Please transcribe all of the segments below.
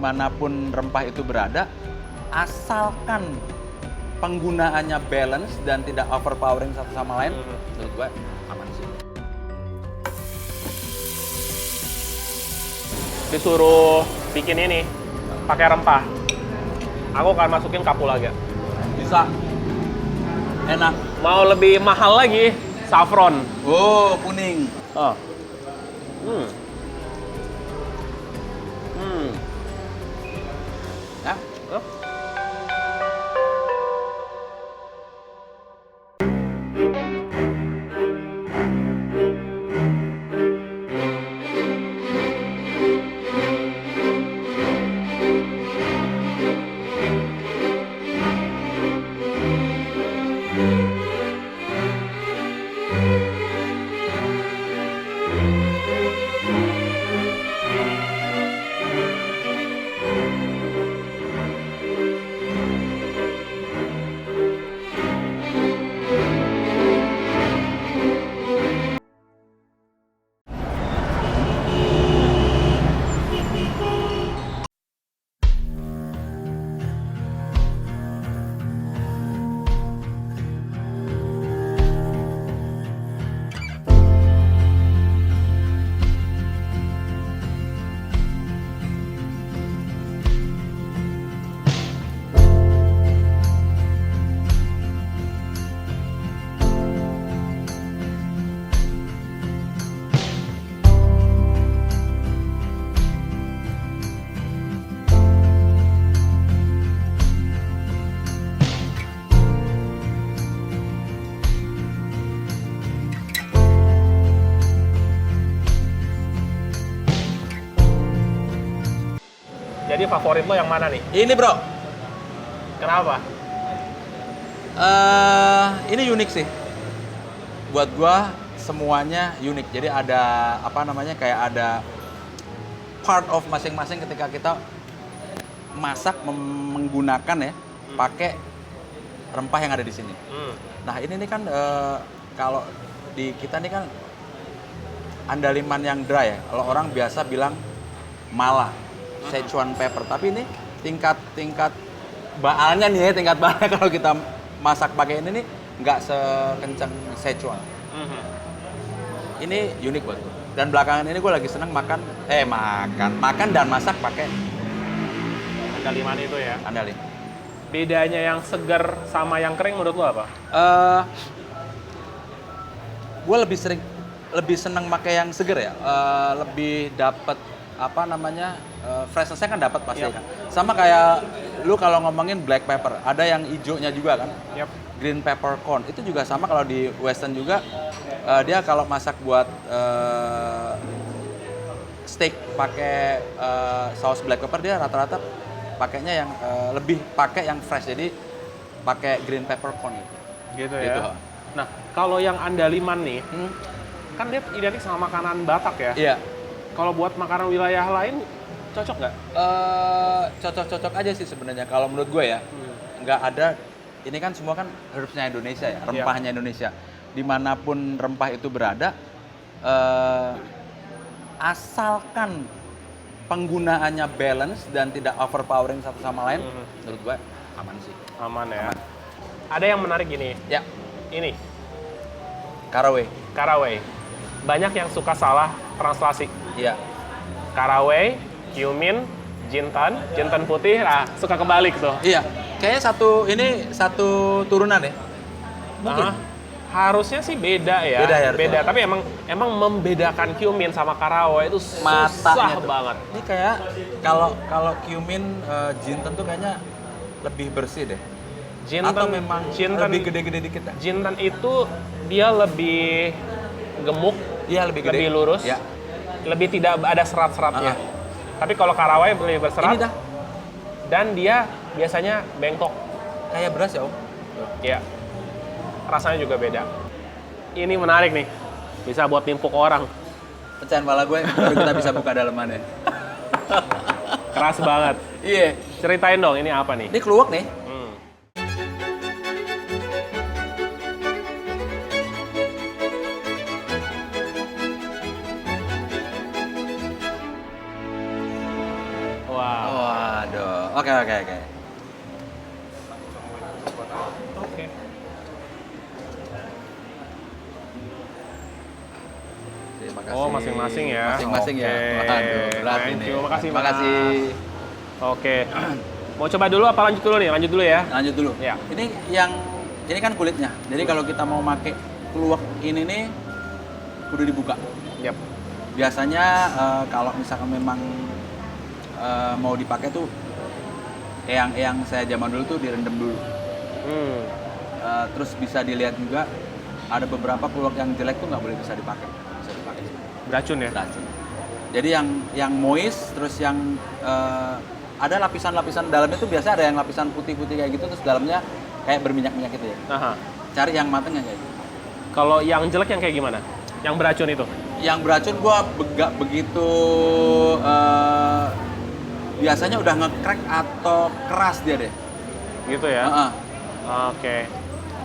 dimanapun rempah itu berada, asalkan penggunaannya balance dan tidak overpowering satu sama lain, menurut gue aman sih. Disuruh bikin ini pakai rempah, aku akan masukin kapulaga. Bisa. Enak. Mau lebih mahal lagi, saffron. Oh, kuning. Oh. Ya. Oh. Jadi favorit lo yang mana nih? Ini bro, Kenapa? ini unik sih. Buat gua semuanya unik. Jadi ada apa namanya, kayak ada part of masing-masing ketika kita masak menggunakan ya pakai rempah yang ada di sini. Nah ini nih kan kalau di kita nih kan andaliman yang dry ya. Kalau orang biasa bilang mala, Szechuan pepper. Tapi ini tingkat baalnya nih ya, tingkat baalnya kalau kita masak pakai ini nih nggak sekencang Szechuan. Ini unik buat gue. Dan belakangan ini gue lagi seneng makan dan masak pakai Andaliman itu ya. andalin. Bedanya yang segar sama yang kering menurut lo apa? Gue lebih seneng pakai yang seger ya. Lebih dapet apa namanya, freshness-nya kan dapat pasti kan. Sama kayak lu kalau ngomongin black pepper, ada yang hijaunya juga kan. Green pepper corn itu juga sama, kalau di western juga dia kalau masak buat steak pakai saus black pepper, dia rata-rata pakainya yang lebih pakai yang fresh, jadi pakai green pepper corn Gitu ya. Nah, kalau yang andaliman nih, kan dia identik sama makanan Batak ya. Iya. Kalau buat makanan wilayah lain cocok nggak? Cocok-cocok aja sih sebenarnya kalau menurut gue ya. Nggak ada, ini kan semua kan herbsnya Indonesia ya, rempahnya Indonesia. Dimanapun rempah itu berada, asalkan penggunaannya balance dan tidak overpowering satu sama lain, menurut gue aman sih. Aman ya. Aman. Ada yang menarik gini. Ya, Ini, caraway. caraway. Banyak yang suka salah translasi. Iya. Caraway, cumin, jintan putih, suka kebalik tuh. Iya. Kayaknya satu turunan ya. Mungkin. Harusnya sih beda ya. Beda. Tapi emang membedakan cumin sama caraway itu susah Matanya tuh banget. Ini kayak kalau cumin, jintan tuh kayaknya lebih bersih deh. Atau memang lebih gede-gede dikit ya? Jintan itu dia lebih gemuk, Iya, lebih gede. lebih lurus, Ya. lebih tidak ada serat-seratnya. Tapi kalau caraway lebih berserat. Ini dah Dan dia biasanya bengkok. kayak beras ya, Om. Ya, rasanya juga beda. Ini menarik nih, bisa buat nimpuk orang. Pecahan pala gue, baru kita bisa buka dalemannya. Keras banget. Iya. Ceritain dong, ini apa nih? Ini keluak nih. Wow. Oke. Oke. Terima kasih. Oh, masing-masing ya. Masing-masing ya. Oke. Waduh, berat Thank ini. you. Makasih, Terima Mas. kasih. Oke. Mau coba dulu apa lanjut dulu nih? Lanjut dulu ya. Lanjut dulu. Ya. Ini kan kulitnya. Jadi kalau kita mau pakai keluak ini nih kudu dibuka. Yap. Biasanya kalau misalkan memang mau dipakai tuh eyang saya zaman dulu tuh direndam dulu. Terus bisa dilihat juga ada beberapa keluak yang jelek tuh nggak boleh bisa dipakai. Bisa dipakai. Beracun ya? Beracun. Jadi yang moist, terus yang ada lapisan-lapisan dalamnya tuh biasa ada yang lapisan putih-putih kayak gitu, terus dalamnya kayak berminyak-minyak gitu ya. Aha. Cari yang mateng yang kayak gitu. Kalau yang jelek yang kayak gimana? Yang beracun itu? Yang beracun gua nggak begitu biasanya udah nge-crack atau keras dia deh. Gitu ya? Heeh. Oke.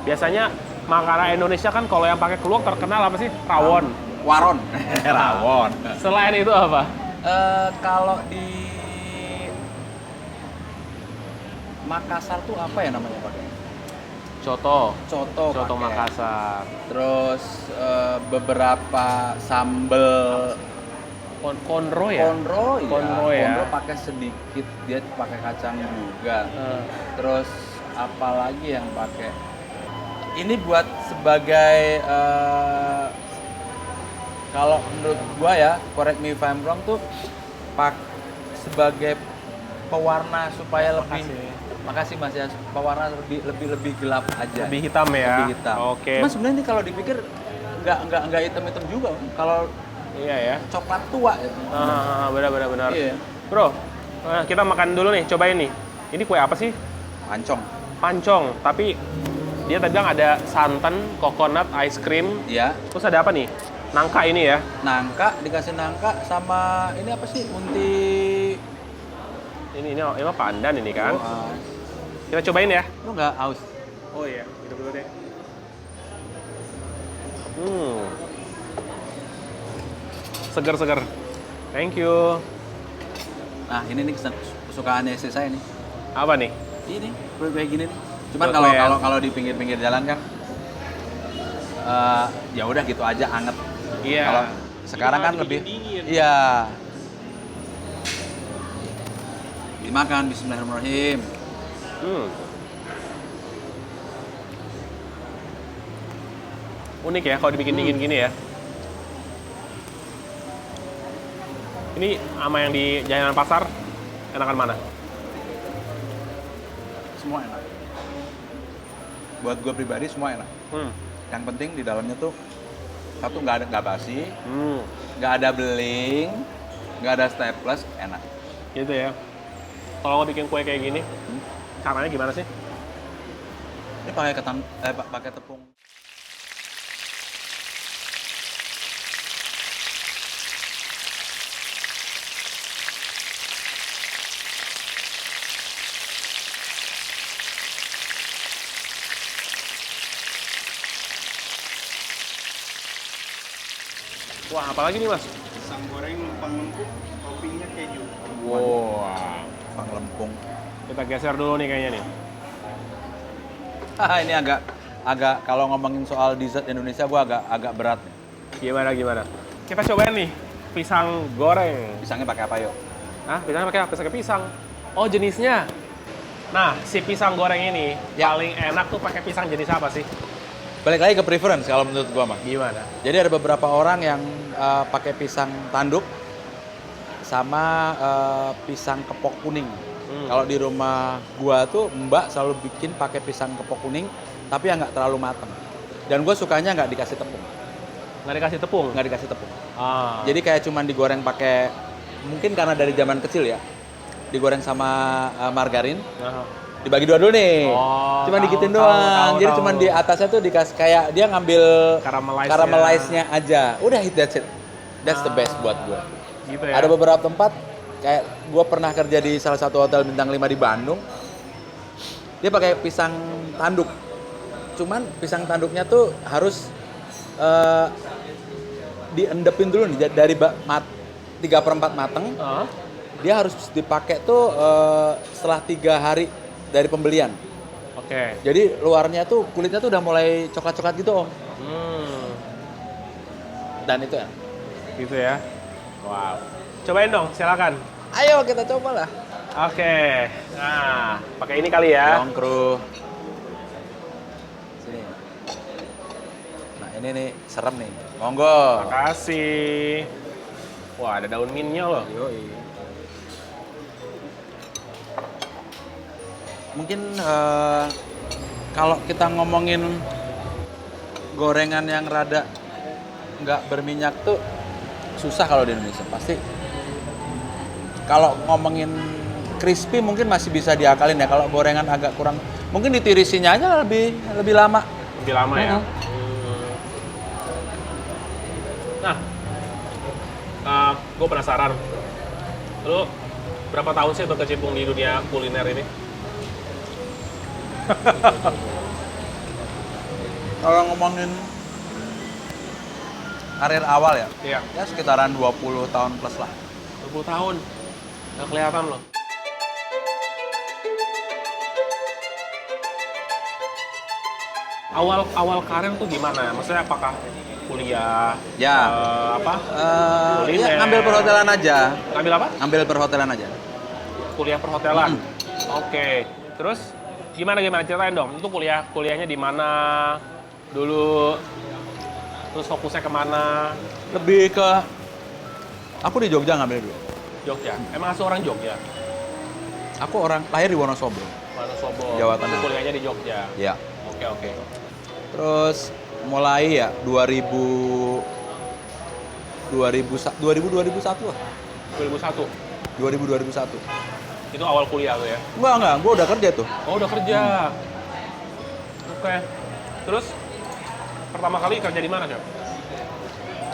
Biasanya makanan Indonesia kan kalau yang pakai keluak terkenal apa sih? Rawon. Waron. Rawon. Selain itu apa? Kalau di Makassar tuh apa ya namanya Pak? Coto. Coto pakai. Makassar. Terus beberapa sambel Konro ya? konro ya. Konro ya. Konro pakai sedikit, dia pakai kacang juga. Terus apalagi yang pakai? Ini buat sebagai kalau menurut gua ya, correct me if I'm wrong tuh sebagai pewarna supaya lebih. Makasih Mas ya, pewarna lebih gelap aja. Lebih hitam ya? Lebih hitam. Oke. Cuma sebenarnya ini kalau dipikir nggak hitam-hitam juga. Kalau Iya ya. coklat tua ya. Benar. Iya. Bro, kita makan dulu nih, cobain nih. Ini kue apa sih? Pancong. Pancong, tapi dia tadi bilang ada santan, coconut, ice cream. Iya. Terus ada apa nih? Nangka ini ya? Nangka, dikasih nangka sama ini apa sih? Unti. Ini mah pandan ini kan? Oh, Kita cobain ya. lu nggak aus? Oh iya, hidup dulu deh. Seger. Thank you. Nah, ini nih kesukaannya istri saya nih. Apa nih? Ini kue gini nih. Cuman Kue yang- kalau di pinggir-pinggir jalan kan ya udah gitu aja anget. Iya. Kalau sekarang Ini kan malah lebih dingin. iya. Dimakan bismillahirrahmanirrahim. Unik ya kalau dibikin dingin gini ya. Ini sama yang di jajanan pasar, enakan mana? Semua enak. Buat gue pribadi semua enak. Yang penting di dalamnya tuh satu nggak basi, nggak ada beling, nggak ada staples, enak. Gitu ya. Kalau mau bikin kue kayak gini, caranya gimana sih? Ini pakai tepung. Wah, apalagi nih mas? Pisang goreng numpang lempung, toppingnya keju. Wow. Pang lempung. Kita geser dulu nih kayaknya nih. Ini agak kalau ngomongin soal dessert Indonesia gua agak berat nih. Gimana? Kita cobain nih, pisang goreng. Pisangnya pakai apa yuk? Hah? Pisangnya pakai apa? Pakai pisang. Oh, jenisnya. Nah, si pisang goreng ini Ya. paling enak tuh pakai pisang jenis apa sih? Balik lagi ke preference kalau menurut gua mah. Gimana? Jadi ada beberapa orang yang pakai pisang tanduk sama pisang kepok kuning. Kalau di rumah gua tuh Mbak selalu bikin pakai pisang kepok kuning, tapi yang nggak terlalu mateng. Dan gua sukanya nggak dikasih tepung. Nggak dikasih tepung? Nggak dikasih tepung. Ah. Jadi kayak cuman digoreng pakai, mungkin karena dari zaman kecil ya, digoreng sama margarin. Nah. Dibagi dua dulu nih. Oh, Cuma tahu, dikitin tahu, doang. tahu, Jadi tahu. cuman di atasnya tuh dikasih kayak dia ngambil Caramelize-nya. aja. Udah that's it. That's the best buat gua. Gitu ya? Ada beberapa tempat kayak gua pernah kerja di salah satu hotel bintang 5 di Bandung. Dia pakai pisang tanduk. Cuman pisang tanduknya tuh harus diendepin dulu nih dari 3/4 mateng. dia harus dipakai tuh setelah 3 hari dari pembelian. Oke. Jadi luarnya tuh kulitnya tuh udah mulai coklat-coklat gitu Om. Dan itu ya. Gitu ya. Wow. Cobain dong, silakan. Ayo kita cobalah. Oke. Nah, pakai ini kali ya. Nongkru. Sini. Nah ini nih serem nih. Monggo. Makasih. Wah, ada daun mintnya loh. Yoi. Mungkin kalau kita ngomongin gorengan yang rada nggak berminyak tuh susah kalau di Indonesia. Pasti kalau ngomongin crispy mungkin masih bisa diakalin ya. Kalau gorengan agak kurang, mungkin ditirisinya aja lebih lama. Lebih lama ya. Nah, gue penasaran. Lu berapa tahun sih berkecimpung di dunia kuliner ini? Kalau ngomongin karir awal ya, Iya. ya sekitaran 20 tahun plus lah. 20 tahun. Nggak kelihatan loh. Awal karir tuh gimana? Maksudnya apakah kuliah? Ya. Apa? Ya, Kuliner. ngambil perhotelan aja. Ngambil apa? Ngambil perhotelan aja. Kuliah perhotelan. Oke. Terus gimana ceritain dong. Itu kuliahnya di mana dulu? Terus fokusnya kemana? Lebih ke aku di Jogja ngambil dulu. Jogja. Emang asli orang Jogja? Aku orang lahir di Wonosobo. Wonosobo. Jawa Tapi Tengah. kuliahnya di Jogja. Ya. Oke. Terus mulai ya 2001 lah. 2001. 2001. Itu awal kuliah tuh ya? Enggak, gue udah kerja tuh. Oh, udah kerja. Oke. Terus pertama kali kerja di mana, Chef?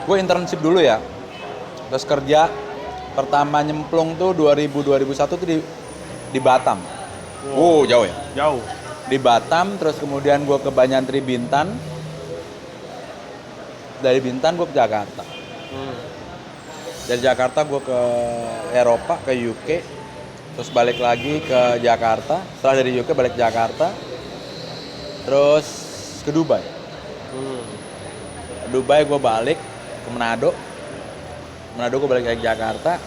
Gue internship dulu ya. Terus kerja pertama nyemplung tuh 2001 tuh di Batam. Wow. Jauh ya. Jauh. Di Batam, terus kemudian gue ke Banyantri Bintan. Dari Bintan gue ke Jakarta. Dari Jakarta gue ke Eropa, ke UK. Terus balik lagi ke Jakarta. Setelah dari UK balik ke Jakarta. Terus ke Dubai. Dubai gue balik ke Manado. Manado gue balik lagi ke Jakarta.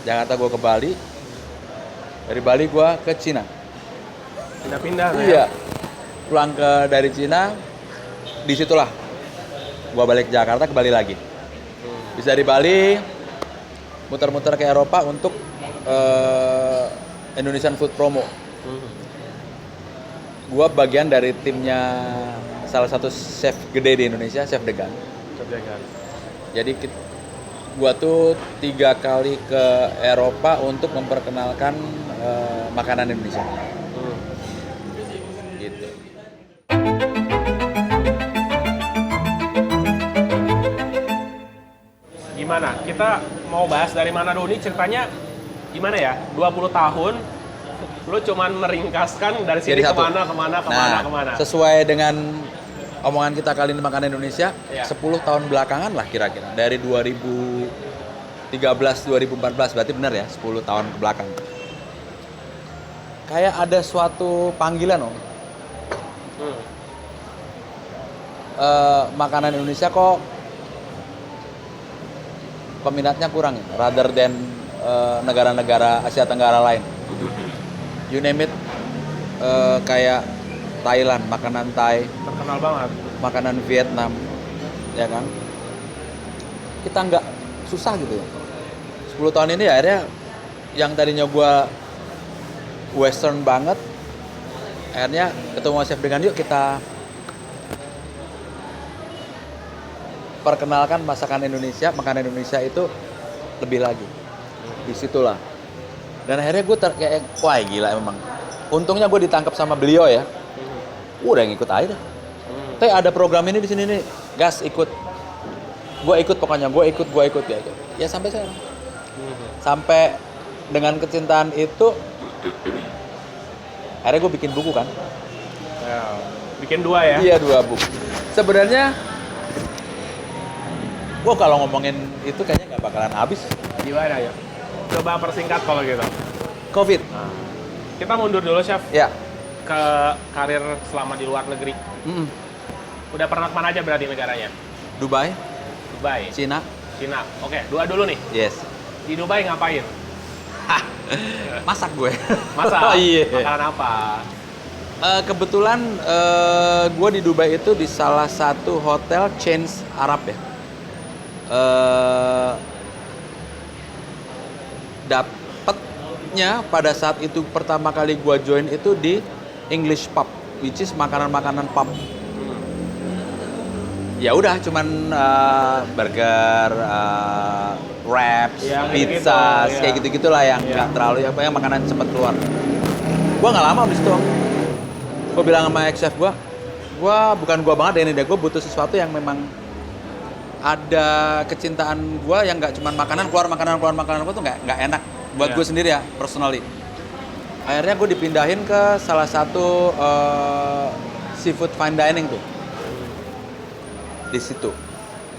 Jakarta gue ke Bali. Dari Bali gue ke Cina. Pindah-pindah Iya. Pulang dari Cina, disitulah gua balik ke Jakarta, ke Bali lagi. Bisa dari Bali, muter-muter ke Eropa untuk Indonesian Food Promo. Gua bagian dari timnya salah satu chef gede di Indonesia, Chef Degan. Jadi gua tuh 3 kali ke Eropa untuk memperkenalkan makanan Indonesia. Gitu. Gimana? Kita mau bahas dari mana dulu nih ceritanya gimana ya? 20 tahun lu cuman meringkaskan dari sini Jadi satu. kemana. Sesuai dengan omongan kita kali ini makanan Indonesia, Iya. 10 tahun belakangan lah kira-kira. Dari 2013, 2014, berarti benar ya, 10 tahun ke belakang. Kayak ada suatu panggilan, Om. Makanan Indonesia kok peminatnya kurang ya, rather than negara-negara Asia Tenggara lain. You name it, kayak Thailand, makanan Thai, Terkenal banget. makanan Vietnam, ya kan? Kita nggak susah gitu ya. 10 tahun ini akhirnya yang tadinya gua western banget, akhirnya ketemu sama Chef Degan, yuk kita perkenalkan masakan Indonesia, makanan Indonesia itu lebih lagi. Disitulah. Dan akhirnya gue kayak, wah gila memang. Untungnya gue ditangkap sama beliau ya. Udah ngikut aja. Tapi ada program ini di sini nih, gas ikut. Gue ikut pokoknya, gue ikut ya. Ya sampai sekarang. Sampai dengan kecintaan itu, akhirnya gue bikin buku kan. Ya, bikin 2 ya? Iya 2 buku. Sebenarnya gue kalau ngomongin itu kayaknya nggak bakalan habis. Gimana ya? Coba persingkat kalau gitu. COVID. Nah, kita mundur dulu, Chef, Ya. ke karir selama di luar negeri. Mm-mm. Udah pernah kemana aja berarti negaranya? Dubai, Dubai, Cina. Cina. Oke, dua dulu nih. Yes. Di Dubai ngapain? Masak gue. Masa? Oh, iya. Makanan apa? Kebetulan gue di Dubai itu di salah satu hotel chains Arab ya. Dapatnya pada saat itu pertama kali gue join itu di English pub, which is makanan-makanan pub. Ya udah, cuman burger, wraps, Yang pizza, gitu-gitu, kayak ya. gitu-gitulah yang Iya. nggak terlalu yang makanan cepat keluar. Gue nggak lama abis itu. Gue bilang sama ex-chef gue bukan gue banget ini deh, gue butuh sesuatu yang memang ada kecintaan gue yang nggak cuma makanan keluar makanan gue tuh nggak enak buat Iya. gue sendiri ya, personally. Akhirnya gue dipindahin ke salah satu seafood fine dining tuh di situ,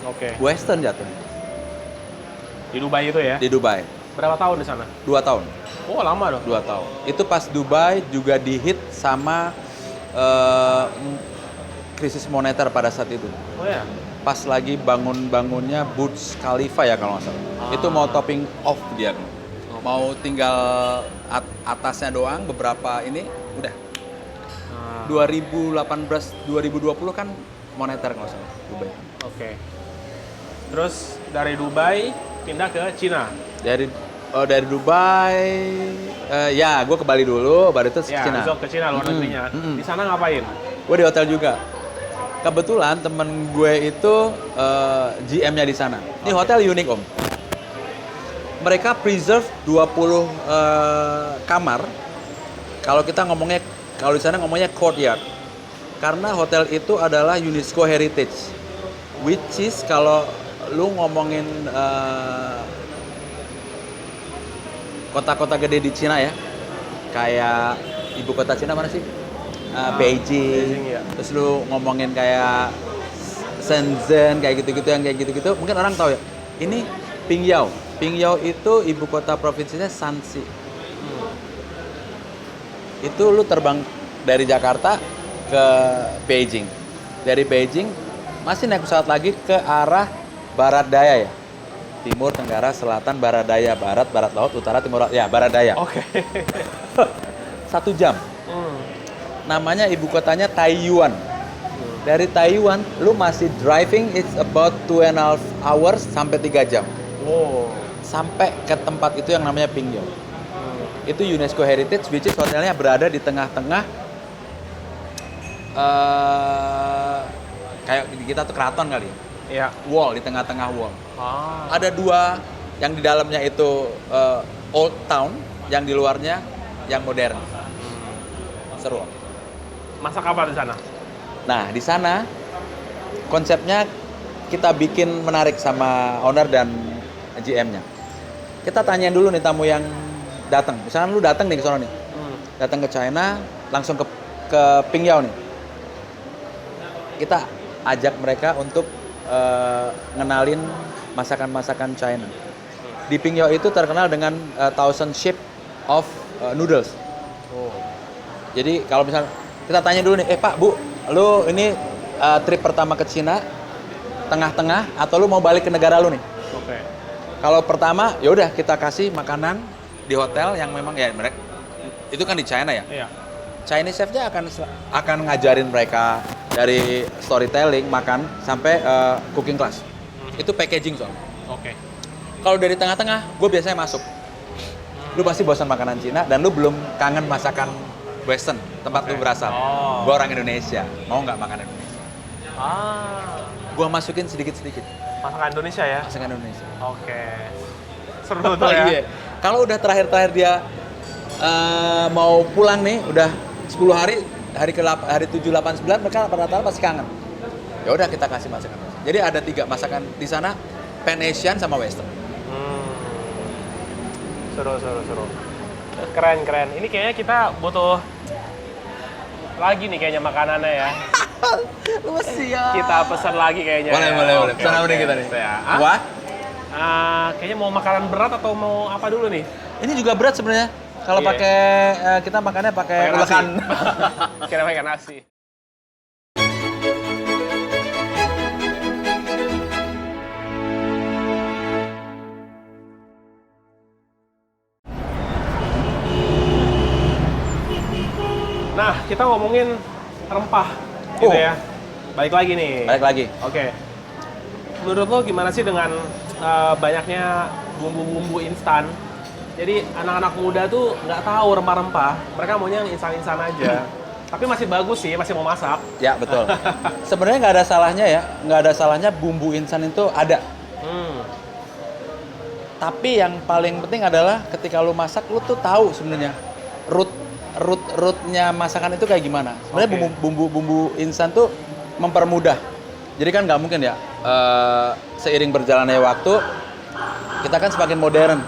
Oke. Western jatuhnya, Di Dubai itu ya? di Dubai. Berapa tahun di sana? 2 tahun. Oh, lama dong. 2 tahun. Itu pas Dubai juga dihit sama krisis moneter pada saat itu. Oh ya? Pas lagi bangunnya Burj Khalifa ya kalau nggak salah. Itu mau topping off dia. Mau tinggal atasnya doang, beberapa ini udah. 2018, 2020 kan moneter kalau nggak salah Dubai. Oke. Terus dari Dubai pindah ke Cina. Dari Dubai, ya gue ke Bali dulu, baru itu ke Ya, Cina. besok ke Cina luar negerinya. Di sana ngapain? Gue di hotel juga. Kebetulan temen gue itu GM-nya di sana. Ini hotel unik om. Mereka preserve 20 kamar. Kalau di sana ngomongnya courtyard. Karena hotel itu adalah UNESCO Heritage. Which is kalau lu ngomongin kota-kota gede di Cina ya, kayak ibu kota Cina mana sih? Beijing. Beijing, ya. Terus lu ngomongin kayak Shenzhen, kayak gitu-gitu, yang kayak gitu-gitu, mungkin orang tahu ya. Ini Pingyao. Pingyao itu ibu kota provinsinya Shanxi. Itu lu terbang dari Jakarta ke Beijing. Dari Beijing masih naik pesawat lagi ke arah barat daya ya. Timur, tenggara, selatan, barat daya, barat laut, utara, timur laut. Ya, barat daya. Oke. 1 jam. Namanya ibu kotanya Taiyuan. Dari Taiwan, lu masih driving, it's about 2.5 hours sampai 3 jam. Wow. Sampai ke tempat itu yang namanya Pingyao. Itu UNESCO Heritage, which is hotelnya berada di tengah-tengah kayak kita tuh keraton kali. Iya. Wall, di tengah-tengah wall. Ah. Ada 2, yang di dalamnya itu old town, yang di luarnya yang modern. Seru. Masak apa di sana? Nah, di sana konsepnya kita bikin menarik sama owner dan GM-nya. Kita tanyain dulu nih tamu yang datang. Misalnya lu datang nih ke sana nih. Datang ke China, langsung ke Pingyao nih. Kita ajak mereka untuk ngenalin masakan-masakan China. Di Pingyao itu terkenal dengan thousand shape of noodles. Oh. Jadi kalau misalnya kita tanya dulu nih, Pak, Bu, lu ini trip pertama ke Cina, tengah-tengah, atau lu mau balik ke negara lu nih? Oke. Kalau pertama, ya udah kita kasih makanan di hotel yang memang ya mereka itu kan di China ya. Iya. Chinese chef-nya akan ngajarin mereka dari storytelling, makan sampai cooking class. Itu packaging soalnya. Oke. Kalau dari tengah-tengah, gue biasanya masuk. Lu pasti bosan makanan Cina dan lu belum kangen masakan Western, tempat lu berasal. Oh. Gue orang Indonesia, mau nggak makan Indonesia? Ah. Gue masukin sedikit-sedikit Masakan Indonesia ya? masakan Indonesia. Oke. Seru tuh ya. Iya. Kalau udah terakhir dia mau pulang nih, udah 10 hari, hari 7, 8, 9, mereka rata-rata pasti kangen. Ya udah kita kasih masakan. Jadi ada 3 masakan di sana, Pan Asian sama Western. Seru. Keren. Ini kayaknya kita butuh lagi nih kayaknya makanannya ya. Lu siap. Kita pesan lagi kayaknya. Boleh. Ya. Pesan apa nih kita nih? Ya. Wah? Kayaknya mau makanan berat atau mau apa dulu nih? Ini juga berat sebenarnya. Kalau Iya. pakai kita makannya pakai ulekan. Kira pakai nasi. Nah, kita ngomongin rempah gitu Oh. ya. Balik lagi nih. Balik lagi. Oke. Menurut lo gimana sih dengan banyaknya bumbu-bumbu instan? Jadi anak-anak muda tuh nggak tahu rempah-rempah, mereka maunya yang instan-instan aja. Tapi masih bagus sih, masih mau masak. Ya betul. Sebenarnya nggak ada salahnya ya, nggak ada salahnya bumbu instan itu ada. Tapi yang paling penting adalah ketika lu masak, lu tuh tahu sebenarnya rootnya masakan itu kayak gimana. Sebenarnya Oke. bumbu instan tuh mempermudah. Jadi kan nggak mungkin ya, seiring berjalannya waktu, kita kan semakin modern.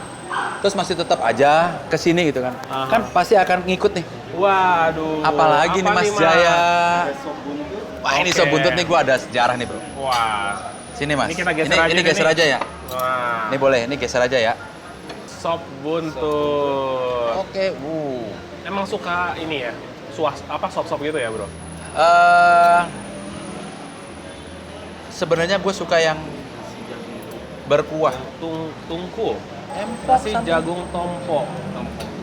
Terus masih tetap aja ke sini gitu kan. Aha. Kan pasti akan ngikut nih. Waduh. Apalagi nih apa Mas Mas? Jaya. Ada sop buntut. Wah ini Oke. sop buntut nih gua ada sejarah nih bro. Wah. Sini Mas. Ini kita geser aja ini nih, geser nih. aja ya. Wah. Ini boleh, ini geser aja ya. Sop buntut. Oke, Emang suka ini ya? Sop-sop gitu ya, Bro? Sebenarnya gue suka yang berkuah. Tungku. Empok Nasi sama- jagung tompo.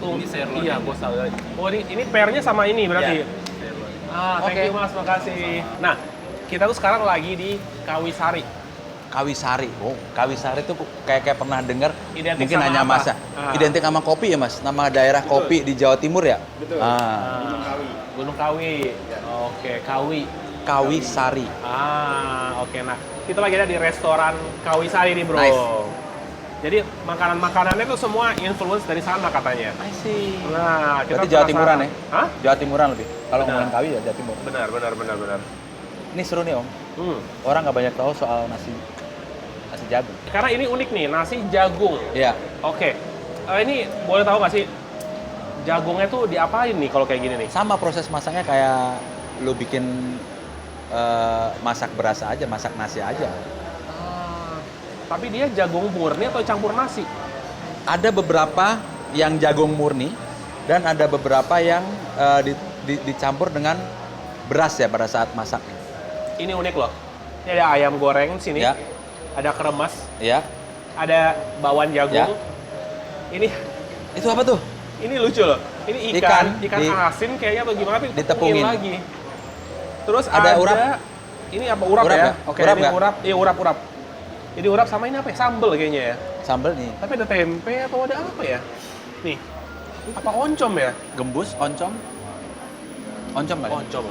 Ini sirloin. Iya, gue tahu. Oh, ini pairnya sama ini berarti. Iya. Thank Oke. you Mas, makasih. Nah, kita tuh sekarang lagi di Kawisari. Kawisari. Oh, Kawisari tuh kayak pernah dengar. Identik Mungkin sama hanya apa? masak. Ah. Identik sama kopi ya Mas. Nama daerah kopi di Jawa Timur ya. Betul. Ah, Gunung Kawi. Gunung Kawi. Oke, Kawi. Kawisari. Oke. Nah, kita lagi ada di restoran Kawisari nih, Bro. Nice. Jadi makanan-makanannya tuh semua influence dari sana katanya. I see. Nah, kita Berarti Jawa penasaran. Timuran ya? Hah? Jawa Timuran lebih. Kalau Benar. ngomongin Kawi ya Jawa Timur. Benar. Ini seru nih Om. Orang nggak banyak tahu soal nasi jagung. Karena ini unik nih, nasi jagung. Iya. Oke. Ini boleh tahu nggak sih jagungnya tuh diapain nih kalau kayak gini nih? Sama proses masaknya kayak lu bikin masak beras aja, masak nasi aja. Tapi dia jagung murni atau campur nasi? Ada beberapa yang jagung murni dan ada beberapa yang dicampur dengan beras ya pada saat masaknya. Ini unik loh. Ini ada ayam goreng sini, Ya, ada kremes, ya. ada bawang jagung. Ya. Ini Itu apa tuh? ini lucu loh. Ini Ikan ikan di- asin kayaknya atau gimana tapi ditepungin. lagi. Terus Ada urap? Ini apa urap, Urap ya? nggak? Oke, Urap ini nggak? urap. Iya, urap. Jadi urap sama ini apa ya? Sambel kayaknya ya. Sambal nih. Tapi ada tempe atau ada apa ya? Nih. Apa oncom ya? Gembus, oncom. Oncom kali. Oncom.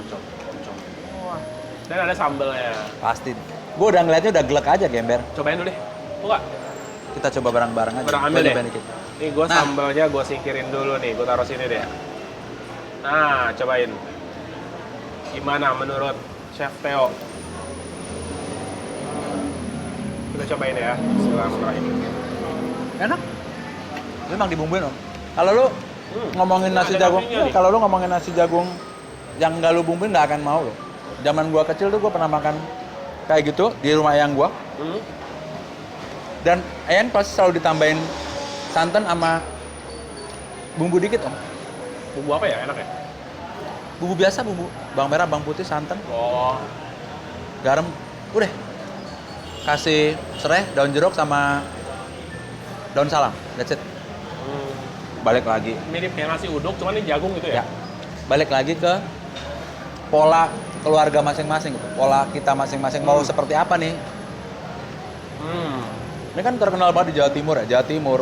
Wah. Dan ada sambelnya. Pasti. Gue udah ngeliatnya udah gelek aja gember. Cobain dulu deh. Mau nggak? Kita coba bareng-bareng aja. Bareng ambil Gua deh. nyobain dikit. Nih gue Nah. sambelnya gue singkirin dulu nih. Gue taruh sini deh. Nah, cobain. Gimana menurut Chef Theo? Kita cobain ya. Bismillahirrahmanirrahim. Enak. Memang dibumbuin Om. Kalau lu ngomongin nasi Ada jagung, nasinya nih. kalau lu ngomongin nasi jagung yang nggak lu bumbuin nggak akan mau lo. Zaman gua kecil tuh gua pernah makan kayak gitu di rumah ayang gua. Dan ayang pasti selalu ditambahin santan sama bumbu dikit Om. Bumbu apa ya? Enak ya? Bumbu biasa, bumbu bawang merah, bawang putih, santan, Oh. garam, udah. Kasih serai, daun jeruk sama daun salam. That's it. Balik lagi. Mirip kayak nasi uduk, cuman ini jagung gitu ya? Ya. Balik lagi ke pola keluarga masing-masing, gitu. Pola kita masing-masing mau seperti apa nih? Ini kan terkenal banget di Jawa Timur ya, Jawa Timur.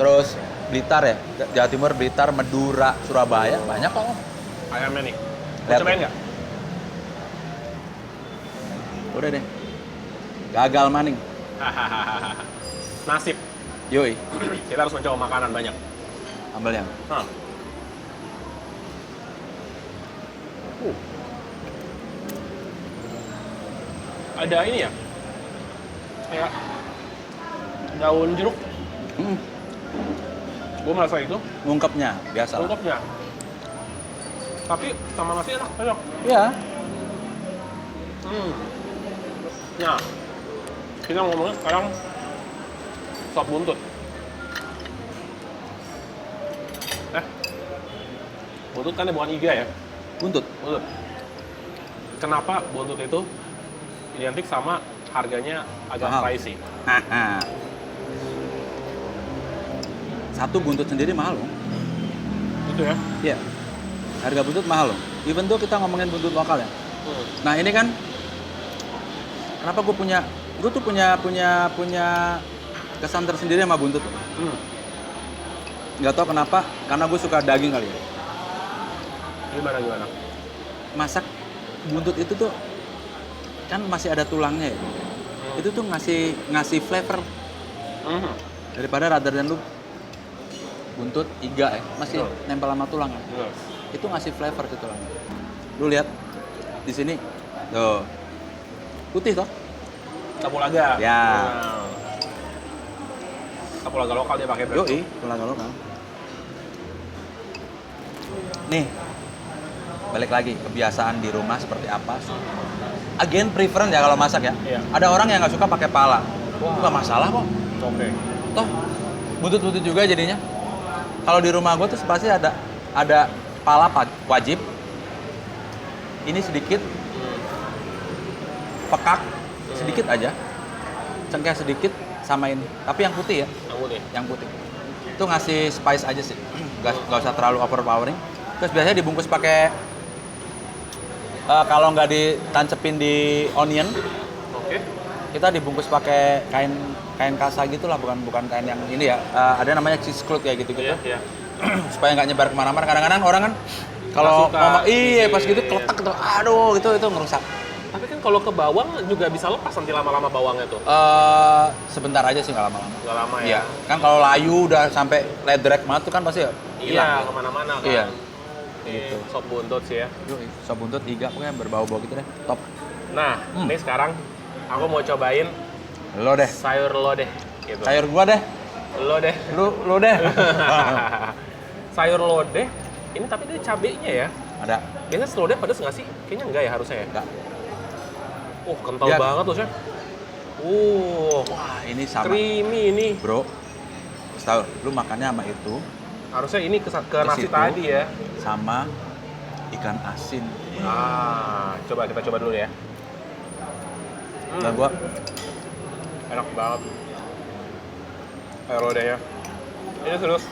Terus Blitar ya, Jawa Timur, Blitar, Madura, Surabaya, banyak kok Om. Ayamnya nih. Mau Lihat cobain tuh. nggak? Udah deh. Gagal maning. Nasib. Yoi, Kita harus mencoba makanan banyak. ambil yang. Ada ini ya? Kayak daun jeruk. Gue merasa itu. Ngungkepnya, biasa lah. Lengkapnya. Tapi sama nasi enak. Iya. Nah, kita ngomongin sekarang sop buntut. Buntut kan bukan iga ya? Buntut. Buntut. Kenapa buntut itu identik sama harganya agak Mahal. pricey? Satu buntut sendiri mahal loh. Itu ya? Iya. Harga buntut mahal loh. Even tuh kita ngomongin buntut lokal ya. Nah ini kan, kenapa gue tuh punya kesan tersendiri sama buntut. Nggak tahu kenapa, karena gue suka daging kali ya. Gimana? Masak buntut itu tuh kan masih ada tulangnya ya. Itu tuh ngasih flavor daripada rather than lu buntut iga ya, masih nempel sama tulang kan. Itu ngasih flavor ke tulang. Lu lihat di sini, tuh putih toh? Kapulaga. Ya. Kapulaga lokal dia pakai berarti. Yoi, tulang lokal. Nih, balik lagi kebiasaan di rumah seperti apa? Again preference ya kalau masak ya. Iya. Ada orang yang nggak suka pakai pala. Nggak masalah kok. Oke. Toh buntut-buntut juga jadinya. Kalau di rumah gue tuh pasti ada pala wajib. Ini sedikit, pekak sedikit aja, cengkeh sedikit sama ini. Tapi yang putih ya, yang putih. Itu ngasih spice aja sih, nggak usah terlalu overpowering. Terus biasanya dibungkus pakai kalau nggak ditancepin di onion, kita dibungkus pakai kain kasa gitulah, bukan kain yang ini ya. Ada namanya cheesecloth kayak gitu. Iya. Supaya nggak nyebar kemana-mana. Kadang-kadang orang kan kalau ngomong pas gitu keletak gitu, aduh itu ngerusak. Tapi kan kalau ke bawang juga bisa lepas nanti lama-lama bawangnya tuh. Sebentar aja sih, nggak lama-lama. Nggak lama ya? Iya. Kan kalau layu udah sampai ledrek banget tuh kan pasti Iya, kemana-mana kan. Iya. Gitu. Sop buntut sih ya. Yoi, sop buntut iga pokoknya berbau-bau gitu deh. Top. Nah, ini sekarang aku mau cobain Lo deh. sayur lodeh. Gitu. Sayur gua deh. Lo deh. Lu deh. Sayur lodeh, ini tapi ada cabenya ya. Ada. Biasanya selodeh pedas nggak sih? Kayaknya enggak ya harusnya ya? Enggak. Kental Ya. banget tuh, Chef. Wah, ini sama. Creamy ini. Bro, tahu lu makannya sama itu Harusnya ini ke nasi situ. tadi ya. sama ikan asin. Coba kita coba dulu ya. Nah, gua Enak banget. Sayur lodeh ya. Ini terus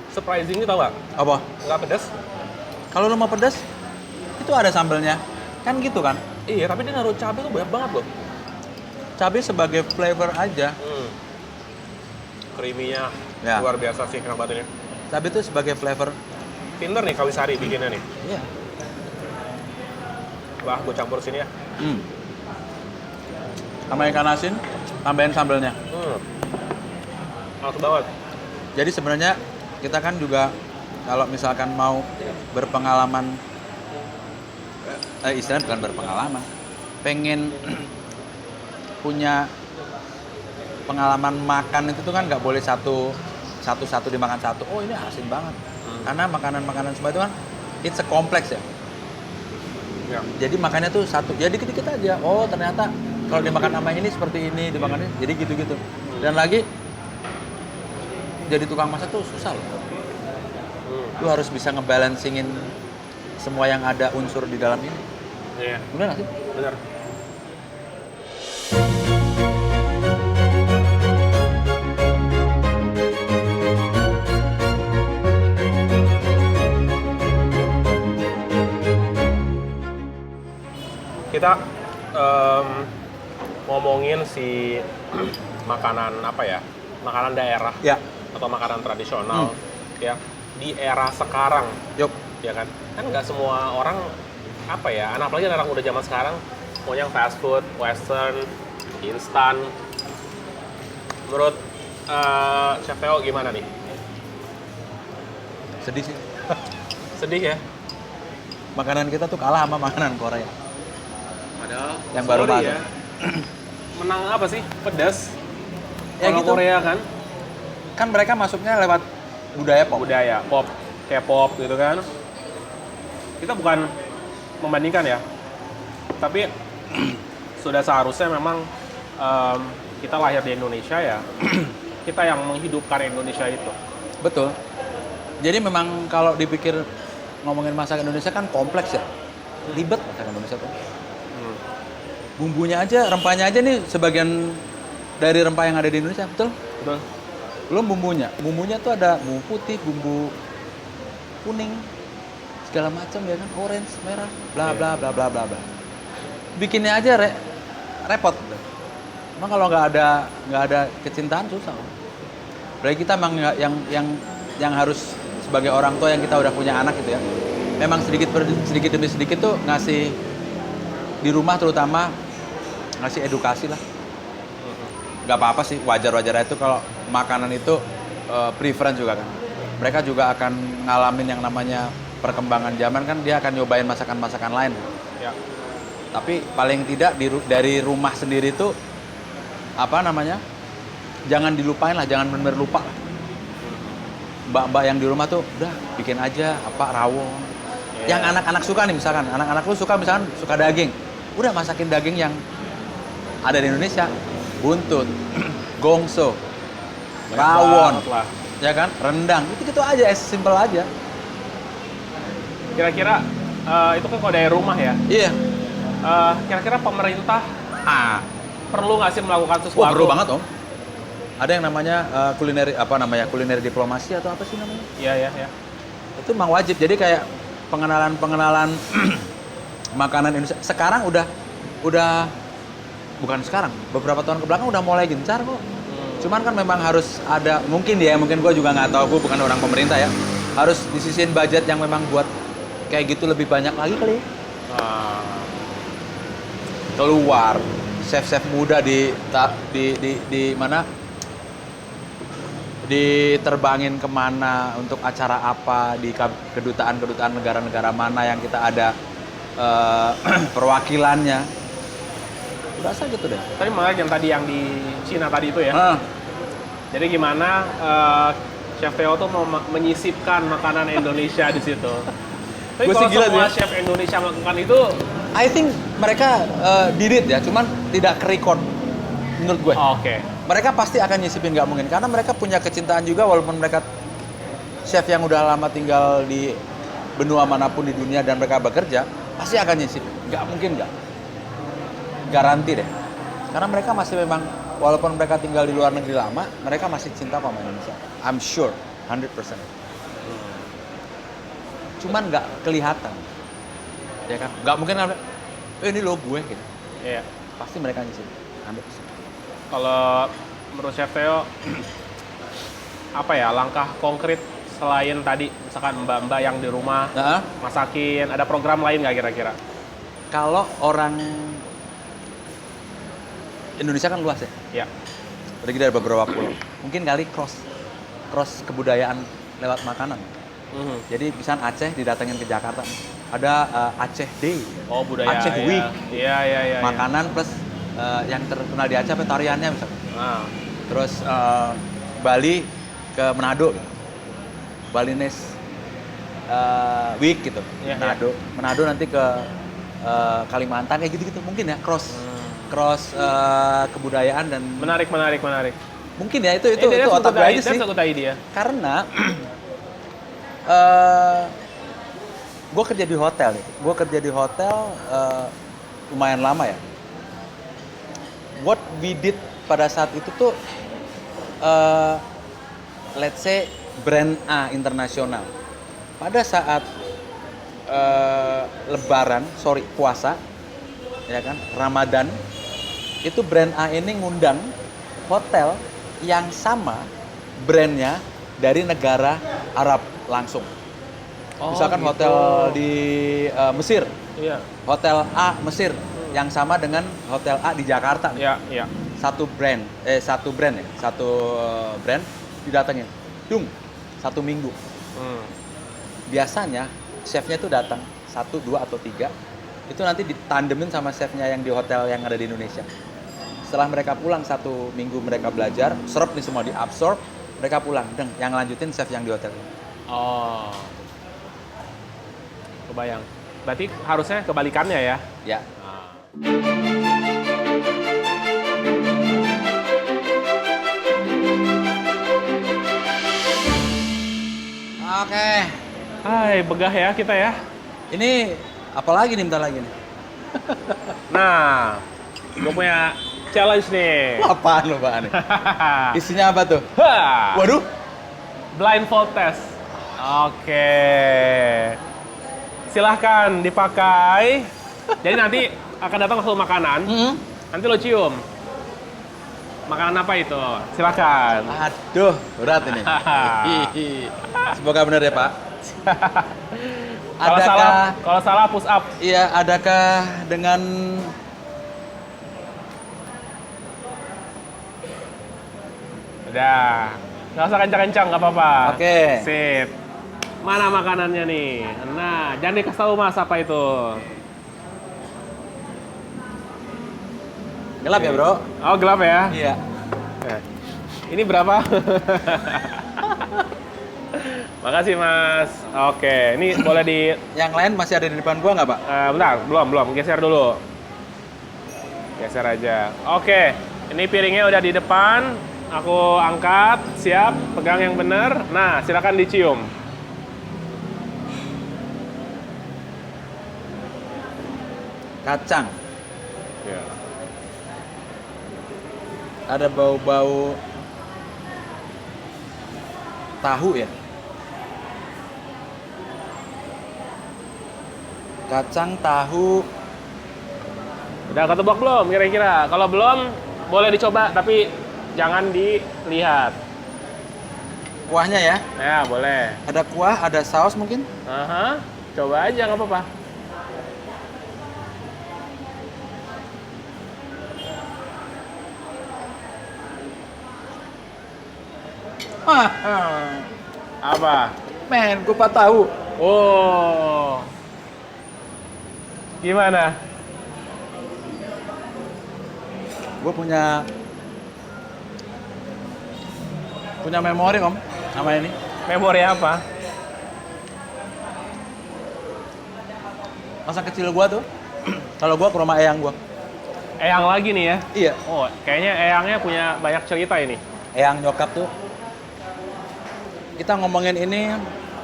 surprising tau nggak? apa? Nggak pedas. Kalau lu mau pedas, itu ada sambelnya. Kan gitu kan? Iya, tapi dia naruh cabai tuh banyak banget loh. Cabai sebagai flavor aja. Creamy-nya Ya. luar biasa sih, enak banget ini. Cabai itu sebagai flavor. Pinter nih Kawisari bikinnya nih. Iya. Wah, gue campur sini ya. Sama ikan asin, tambahin sambelnya. Enak banget. Jadi sebenarnya kita kan juga kalau misalkan mau berpengalaman, istilahnya bukan berpengalaman, pengen punya pengalaman makan itu tuh kan nggak boleh satu dimakan satu. Oh ini asin banget. Karena makanan-makanan semua itu kan it's a complex ya. Ya. Jadi makannya tuh satu, ya dikit-dikit aja. Oh ternyata kalau dimakan sama ini seperti ini, dimakan ini, jadi gitu-gitu. Dan lagi jadi tukang masak tuh susah loh. Lu harus bisa ngebalancingin semua yang ada unsur di dalam ini. Iya. Bener nggak sih? Bener. Kita ngomongin si makanan apa ya? Makanan daerah Ya. atau makanan tradisional ya di era sekarang. Yuk. Ya kan nggak semua orang apa ya, apalagi anak muda zaman sekarang maunya yang fast food, western, instan. Menurut Chef Theo gimana nih? Sedih sih. Sedih ya? Makanan kita tuh kalah sama makanan Korea. Padahal Yang baru sorry masuk. ya. Menang apa sih? Pedas. Ya Kalau gitu. Korea kan Kan mereka masuknya lewat budaya pop. budaya pop, K-pop gitu kan. Kita bukan membandingkan ya, tapi sudah seharusnya memang kita lahir di Indonesia ya kita yang menghidupkan Indonesia itu. Betul. Jadi memang kalau dipikir ngomongin masakan Indonesia kan kompleks ya. Ribet masakan Indonesia tuh. Bumbunya aja, rempahnya aja nih sebagian dari rempah yang ada di Indonesia, betul? Betul. Belum bumbunya. Bumbunya tuh ada bumbu putih, bumbu kuning, segala macam ya kan, orange, merah, bla bla bla bla bla bla. Bikinnya aja repot. Emang kalau nggak ada kecintaan susah. Berarti kita emang yang harus sebagai orang tua yang kita udah punya anak gitu ya. Memang sedikit demi sedikit tuh ngasih di rumah terutama ngasih edukasi lah. Nggak apa-apa sih, wajar-wajar itu kalau makanan itu preference juga kan. Mereka juga akan ngalamin yang namanya perkembangan zaman kan, dia akan nyobain masakan-masakan lain. Ya. Tapi paling tidak dari rumah sendiri tuh apa namanya, jangan dilupain lah, jangan benar-benar lupa. Mbak-mbak yang di rumah tuh udah bikin aja apa rawon. Yang anak-anak suka nih misalkan, anak-anak lu suka misalkan suka daging, udah masakin daging yang ada di Indonesia, buntut, gongso, rawon, ya kan, rendang, itu aja, simple aja. Kira-kira itu kan kalau dari rumah ya. Iya. Kira-kira pemerintah perlu nggak sih melakukan sesuatu? Wah, perlu banget om. Ada yang namanya kuliner diplomasi atau apa sih namanya? Iya. Itu memang wajib. Jadi kayak pengenalan makanan Indonesia. Sekarang udah bukan sekarang, beberapa tahun kebelakang udah mulai gencar kok. Cuman kan memang harus ada, mungkin gue juga nggak tahu, gue bukan orang pemerintah ya. Harus disisihin budget yang memang buat kayak gitu lebih banyak lagi kali. Keluar chef-chef muda di mana? Diterbangin kemana untuk acara apa di kedutaan negara-negara mana yang kita ada perwakilannya. Berasa gitu deh. Tapi malah yang tadi yang di Cina tadi itu ya. Jadi gimana Chef Theo tuh mau menyisipkan makanan Indonesia di situ. Tapi kalau semua chef Indonesia melakukan itu, I think mereka did it ya, cuman tidak ke-record menurut gue. Oke. Mereka pasti akan nyisipin, nggak mungkin, karena mereka punya kecintaan juga, walaupun mereka chef yang udah lama tinggal di benua manapun di dunia dan mereka bekerja, pasti akan nyisipin. Nggak mungkin nggak. Garanti deh. Karena mereka masih memang, walaupun mereka tinggal di luar negeri lama, mereka masih cinta sama Indonesia. I'm sure, 100%. Cuman nggak kelihatan. Ya kan? Nggak mungkin ada, ini lo gue gitu. Iya. Pasti mereka nyisipin, 100%. Kalau menurut Chef Theo, apa ya langkah konkret selain tadi misalkan mbak-mbak yang di rumah masakin, ada program lain nggak kira-kira? Kalau orang Indonesia kan luas ya? Iya. Berdiri dari beberapa pulau. Mungkin kali cross kebudayaan lewat makanan. Jadi misalnya Aceh didatengin ke Jakarta. Ada Aceh Day. Oh, budaya. Aceh Week. Iya. Makanan plus yang terkenal di Aceh apa tariannya misalnya. Terus Bali ke Manado. Balinese Week gitu. Manado nanti ke Kalimantan kayak gitu-gitu mungkin ya cross kebudayaan dan menarik. Mungkin ya itu otak gue aja sih. Idea. Karena gue kerja di hotel nih. Gue kerja di hotel lumayan lama ya. What we did pada saat itu tuh let's say brand A internasional. Pada saat puasa ya kan, Ramadan, itu brand A ini ngundang hotel yang sama brandnya dari negara Arab langsung. Misalkan gitu. Hotel di Mesir, hotel A Mesir yang sama dengan hotel A di Jakarta. Iya. Satu brand didatengin, satu minggu. Biasanya chefnya itu datang 1, 2 atau 3. Itu nanti ditandemin sama chefnya yang di hotel yang ada di Indonesia. Setelah mereka pulang 1 minggu mereka belajar, serap nih semua diabsorb, mereka pulang, yang lanjutin chef yang di hotel. Oh, kebayang. Berarti harusnya kebalikannya ya? Ya. Oke. Hai, begah ya kita ya. Ini apa lagi nih, bentar lagi nih? Nah, gue punya challenge nih. Apaan lo, Pak? Nih? Isinya apa tuh? Hah! Waduh. Blindfold test. Oke. Silahkan dipakai. Jadi nanti akan datang satu makanan. Nanti lo cium. Makanan apa itu? Silahkan. Aduh, berat ini. Semoga benar ya, Pak. Kalau salah push up. Iya, adakah dengan Udah. Nggak usah kencang-kencang, nggak apa-apa. Oke. Sip. Mana makanannya nih? Nah, jangan dikasih tahu Mas apa itu. gelap ya, Bro? Oh, gelap ya? Iya. Ini berapa? Makasih, Mas. Oke, ini boleh di... Yang lain masih ada di depan gua nggak, Pak? Bentar, belum. Geser dulu. Geser aja. Oke, ini piringnya udah di depan. Aku angkat, siap, pegang yang benar. Nah, silakan dicium. Kacang. Ya. Ada bau-bau tahu ya? Kacang, tahu. Udah ketebak belum kira-kira? Kalau belum, boleh dicoba, tapi jangan dilihat. Kuahnya ya? Ya, boleh. Ada kuah, ada saus mungkin? Aha, coba aja, nggak apa-apa. Apa? Men, kupat tahu. Oh. Gimana? Gue punya memori, Om, sama ini. Memori apa? Masa kecil gue tuh, kalau gue ke rumah eyang gue. Eyang lagi nih ya? Iya. Oh, kayaknya eyangnya punya banyak cerita ini. Eyang nyokap tuh, kita ngomongin ini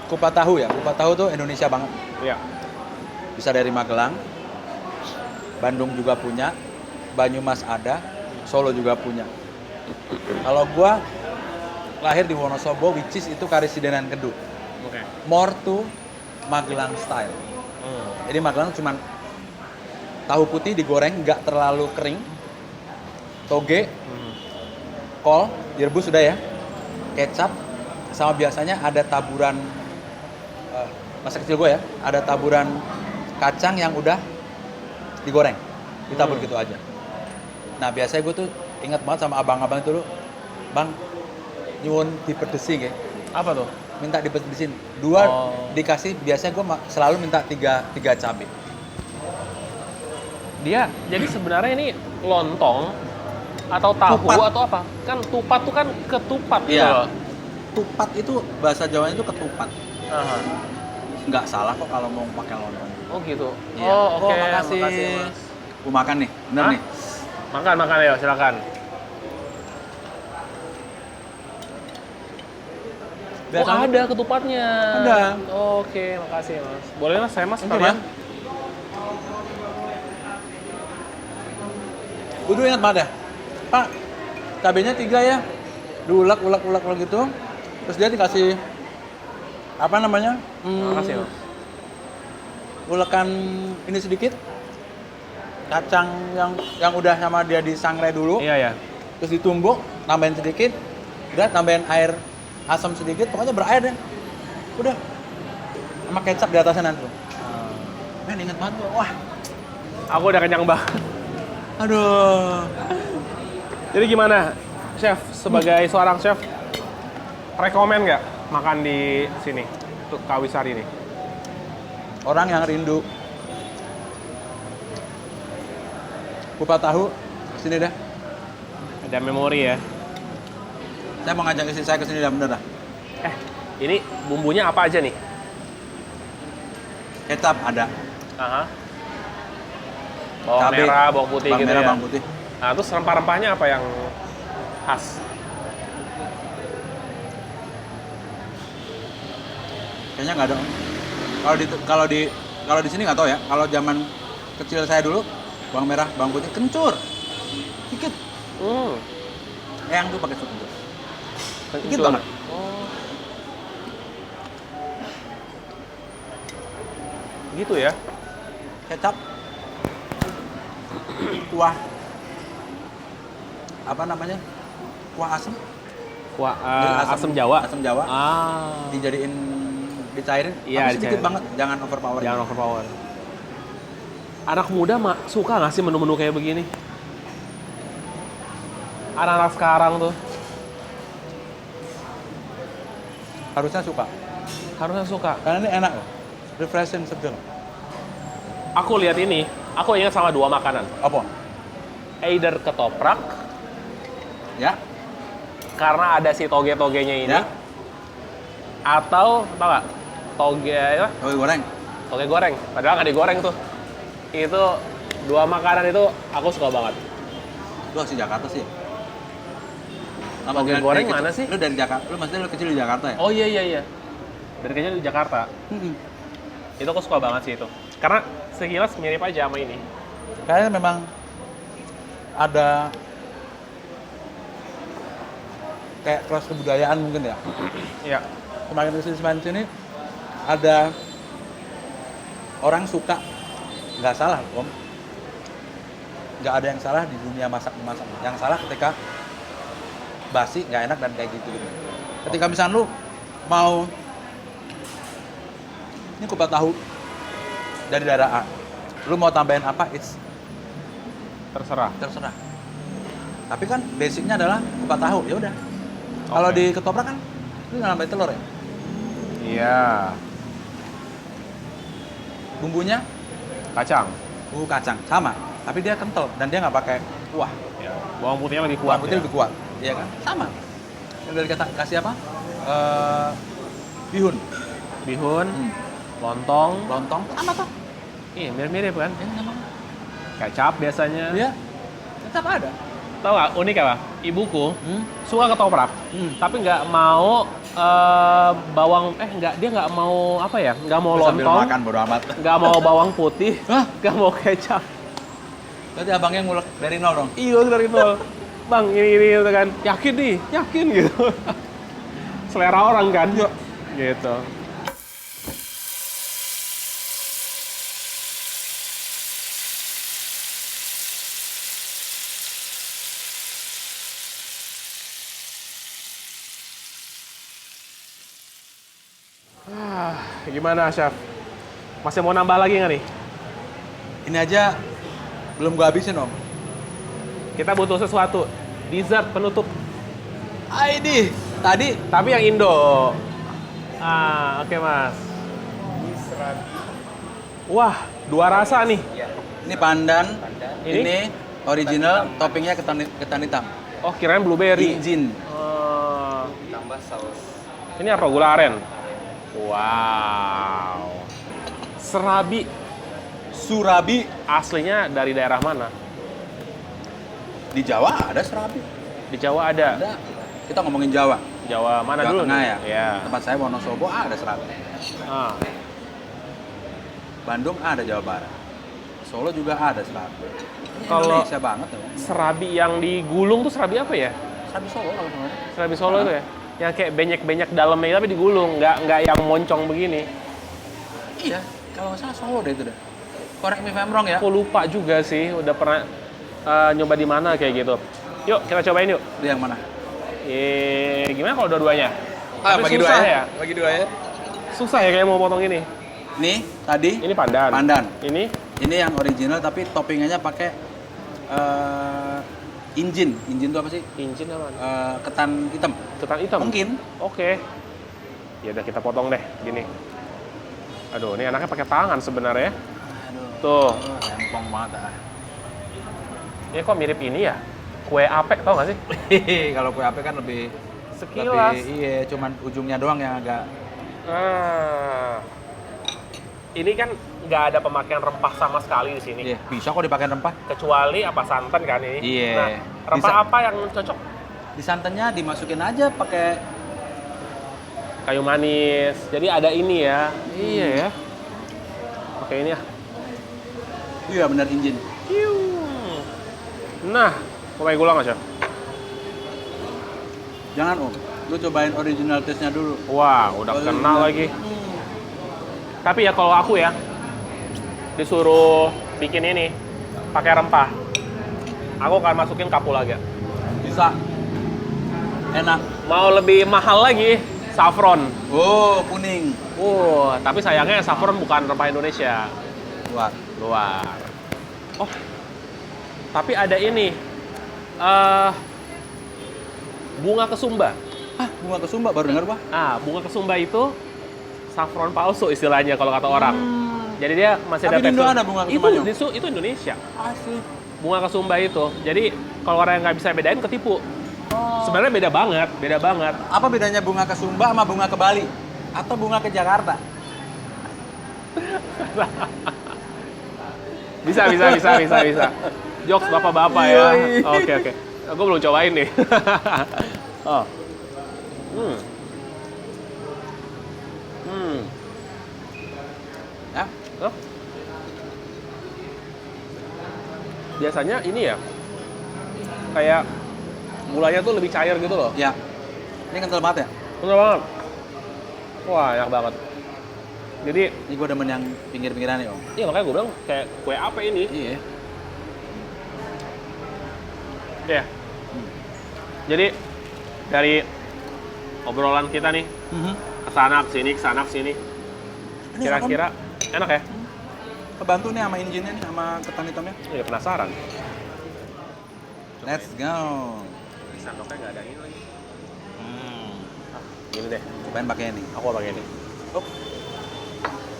kupat tahu ya. Kupat tahu tuh Indonesia banget. Iya. Bisa dari Magelang, Bandung juga punya, Banyumas ada, Solo juga punya. Kalau gua lahir di Wonosobo, which is itu Karesidenan Kedu. Oke. More to Magelang style. Jadi Magelang cuman tahu putih digoreng, nggak terlalu kering, toge, kol, direbus sudah ya, kecap, sama biasanya ada taburan, masa kecil gue ya, ada taburan kacang yang udah digoreng, ditabur gitu aja. Nah biasanya gue tuh ingat banget sama abang-abang itu dulu, bang, nyuwun dipedesi ya. Apa tuh? Minta dipedesin, 2 dikasih, biasanya gue selalu minta 3 cabai. Dia, jadi sebenarnya ini lontong atau tahu Tupat. atau apa? Kan tupat tuh kan ketupat gitu Iya. loh. Tupat itu, bahasa Jawanya itu ketupat. Aha. Nggak salah kok kalau mau pakai lontong. Oh gitu. Iya. Oh oke. Makasih. Mas. Gue makan nih, bener Hah? nih. Makan ya, silakan. Oh Biasanya- ada ketupatnya. Ada. Oke, makasih Mas. Boleh Mas, saya Mas Ini sekalian. dia. Gue dulu ingat banget ya, Pak, cabenya 3 ya, diulek gitu, terus dia dikasih apa namanya? Makasih Mas. Ulekan ini sedikit, kacang yang udah sama dia disangrai dulu, Iya ya. terus ditumbuk, tambahin sedikit, udah tambahin air asam sedikit, pokoknya berair deh, udah, sama kecap di atasnya nanti. Men, inget banget gua. Wah, Aku udah kenyang banget. aduh. Jadi gimana, chef? Sebagai seorang chef, rekomen nggak makan di sini, untuk Kawisari ini? Orang yang rindu kupat tahu, sini dah. Ada memori ya. Saya mau ngajak istri saya ke sini dah, bener dah. Ini bumbunya apa aja nih? Kecap ada, Aha. Bawang cabai, merah, bawang putih bawang gitu merah, ya. bawang putih. Nah, terus rempah-rempahnya apa yang khas? Kayaknya nggak ada. Kalau di sini nggak tahu ya. Kalau zaman kecil saya dulu, bawang merah, bawang putih kencur, dikit. Eyang tuh pakai sup kencur, dikit banget. Oh. Gitu ya. Kecap, kuah, apa namanya? Kuah asam. Kuah Jadi asam Jawa. Asam Jawa. Dijadiin dicairin, Iya, tapi sedikit dicairin. banget, jangan overpower. Jangan overpower. Anak muda suka nggak sih menu-menu kayak begini? Anak-anak sekarang tuh Harusnya suka, harusnya suka. karena ini enak loh, refreshing seger. Aku lihat ini, aku ingat sama dua makanan. Apa? Either ketoprak, Ya, karena ada si toge-togenya ini. ya, Atau, tau nggak? Toge, ya? toge goreng. Toge goreng. Padahal nggak digoreng tuh. Itu, dua makanan itu aku suka banget. Lu asli Jakarta sih. Toge goreng mana sih? Lu dari Jakarta, maksudnya lu kecil di Jakarta ya? Oh iya. Dari kecil di Jakarta. Itu aku suka banget sih itu. Karena sekilas mirip aja sama ini. Kayaknya memang ada kayak kelas kebudayaan mungkin ya. Iya. Semakin sini ada orang suka, nggak salah Om. Nggak ada yang salah di dunia masak-masak. Yang salah ketika basi, nggak enak dan kayak gitu. Ketika misalnya lu mau ini kupat tahu dari daerah A, lu mau tambahin apa? It's Terserah. terserah. Tapi kan basicnya adalah kupat tahu, ya udah. Kalau Oke. di ketoprak kan lu nggak nambahin telur ya. Iya. Bumbunya Kacang. bumbu kacang sama, tapi dia kental dan dia nggak pakai kuah. Ya. Bawang putihnya lebih kuat. Bawang putih ya? lebih kuat, iya kan? Sama. Yang dari kata kasih apa? Bihun, Bihun, lontong. lontong, sama tuh. Iya, mirip-mirip kan? Ini sama. Kecap biasanya. Iya, tetap ada. Tahu nggak unik apa? Ibuku suka ketoprak, Hmm. tapi nggak mau dia nggak mau apa ya? Nggak mau Sambil lontong, makan bodo amat. nggak mau bawang putih, Hah? nggak mau kecap. Berarti abangnya ngulek dari nol dong. Iya dari nol. Bang ini gitu kan, yakin nih, yakin gitu. Selera orang kan, gitu. Gimana Chef? Masih mau nambah lagi nggak nih? Ini aja belum gua habisin Om. Kita butuh sesuatu, dessert penutup. ID tadi Tapi yang Indo. Oke Mas. Wah, dua rasa nih. ini pandan, Ini? ini original, toppingnya ketan hitam. Oh, kirain blueberry. Injin. Tambah saus. Ini apa? Gula aren. Wow. Serabi Surabi. aslinya dari daerah mana? Di Jawa ada serabi. Di Jawa ada. Ada. Kita ngomongin Jawa. Jawa mana Jawa dulu? Tengah nih? ya. Iya. Tempat saya Wonosobo ada serabi. Ah. Bandung ada Jawa Barat. Solo juga ada serabi. Ini Kalau- Indonesia banget ya. Serabi yang digulung tuh serabi apa ya? Serabi Solo kalau nggak salah. Serabi Solo itu ya? Yang kayak banyak-banyak dalamnya tapi digulung, nggak yang moncong begini. Iya, kalau nggak salah Solo deh itu deh. Correct me if I'm wrong ya. Aku lupa juga sih, udah pernah nyoba di mana kayak gitu. Yuk, kita cobain yuk. Itu yang mana? Gimana kalau dua-duanya? Tapi bagi susah dua ya? Bagi dua ya. Susah ya kayak mau potong ini. Nih, tadi Ini pandan. pandan. Ini Ini yang original tapi toppingannya pakai injin. Injin itu apa sih? incin apa? Ketan hitam. Ketan hitam. Mungkin. Oke. Ya udah kita potong deh, gini. Aduh, ini anaknya pakai tangan sebenarnya. Aduh. Tuh. Rempong banget ah. Ini kok mirip ini ya? Kue apek tau gak sih? Kalau kue ape kan lebih Sekilas. iya, cuman ujungnya doang yang agak Ini kan nggak ada pemakaian rempah sama sekali di sini. iya, bisa kok dipakai rempah. Kecuali apa santan kan ini. Iya. Nah, rempah Bisa. apa yang cocok? Di santannya dimasukin aja pakai kayu manis. Jadi ada ini ya. Iya ya. Oke ini ya. Iya benar Injin. Nah, pakai gula nggak, Chef? Jangan Om, lu cobain original taste-nya dulu. Wah, udah kenal lagi. Tapi ya kalau aku ya disuruh bikin ini pakai rempah, aku akan masukin kapulaga. Bisa. Enak. Mau lebih mahal lagi, saffron. Oh, kuning. Tapi sayangnya saffron bukan rempah Indonesia. Luar. Oh, tapi ada ini. Bunga kesumba. Ah, bunga kesumba baru dengar gua. Bunga kesumba itu saffron palsu istilahnya kalau kata orang. Jadi dia masih Tapi ada di Indo tekstur. ada bunga kesumbanya? Itu Indonesia. Asli. Bunga kesumba itu. Jadi kalau orang yang nggak bisa bedain ketipu. Sebenarnya beda banget. Apa bedanya bunga ke Sumba sama bunga ke Bali? Atau bunga ke Jakarta? Bisa. Jokes bapak-bapak ya. Oke. Aku belum cobain nih. Ya? Hah? Biasanya ini ya, kayak gulanya tuh lebih cair gitu loh. Ya. Ini kental banget ya? Bener banget. Wah, enak banget. Jadi, Ini gua demen yang pinggir-pinggiran nih Om. iya makanya gue bilang kayak kue apa ini? Iya. Iya. Jadi, dari obrolan kita nih, kesana kesini, Ini kira-kira enak ya? kebantu nih sama Injinnya nih, sama ketan hitamnya. Iya, penasaran. Let's go. Di sendoknya nggak ada ini lagi. Gini deh, Cobain pakai ini. aku pakai ini.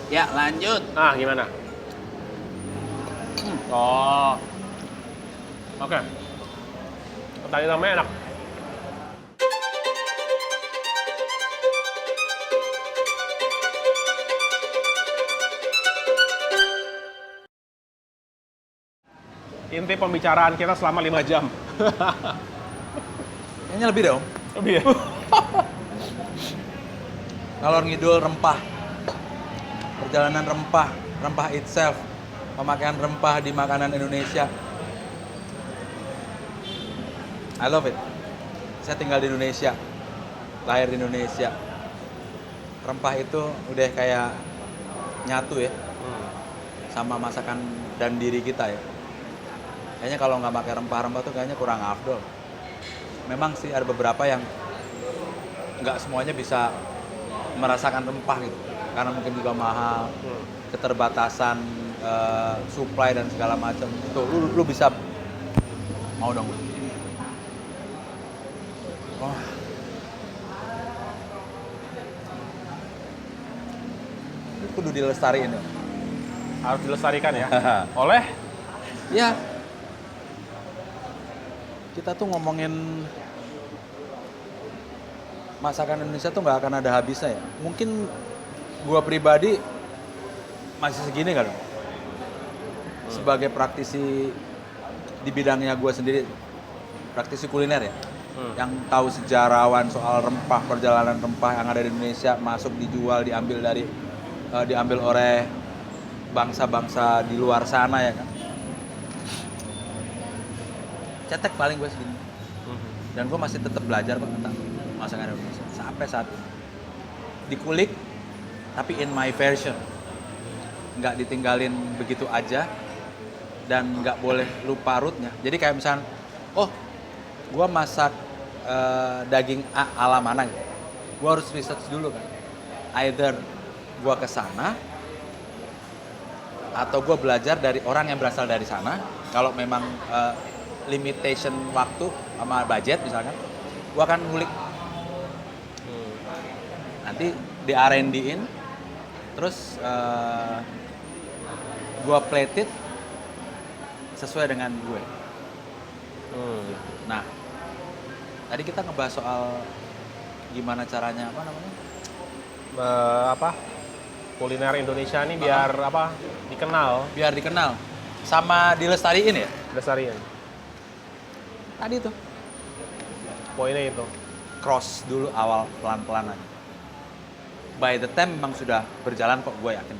Ya, lanjut. Gimana? Oh. Oke. Ketan hitamnya enak. Inti pembicaraan kita selama 5 jam. Kayaknya lebih deh Om. Lebih ya? Ngalor ngidul rempah. Perjalanan rempah itself. Pemakaian rempah di makanan Indonesia. I love it. Saya tinggal di Indonesia. Lahir di Indonesia. Rempah itu udah kayak nyatu ya. Sama masakan dan diri kita ya. Kayaknya kalau nggak pakai rempah-rempah tuh kayaknya kurang afdol. Memang sih ada beberapa yang nggak semuanya bisa merasakan rempah gitu. Karena mungkin juga mahal, keterbatasan supply dan segala macam. Itu lu bisa mau dong. Oh. Itu kudu dilestariin ya. Harus dilestarikan ya. Oleh? Ya. Kita tuh ngomongin masakan Indonesia tuh nggak akan ada habisnya ya. Mungkin gua pribadi masih segini kali. Sebagai praktisi di bidangnya gua sendiri, praktisi kuliner ya. Yang tahu sejarawan soal rempah, perjalanan rempah yang ada di Indonesia masuk dijual, diambil oleh bangsa-bangsa di luar sana ya kan. Cetek paling gue segini. Dan gue masih tetap belajar kok tentang masakan Indonesia sampai saat ini. Dikulik, tapi in my version. Nggak ditinggalin begitu aja dan nggak boleh lupa rootnya. Jadi kayak misalnya, gue masak daging ala mana gitu. Gue harus research dulu kan. Either gue ke sana atau gue belajar dari orang yang berasal dari sana. Kalau memang limitation waktu sama budget misalkan, gua akan ngulik. Nanti di R&D-in, terus gua plate it sesuai dengan gue. Nah, tadi kita ngebahas soal gimana caranya kuliner Indonesia ini biar dikenal. Biar dikenal sama dilestariin ya. Lestariin. Tadi tuh Poinnya itu. cross dulu awal pelan-pelan aja. by the time memang sudah berjalan kok, gue yakin.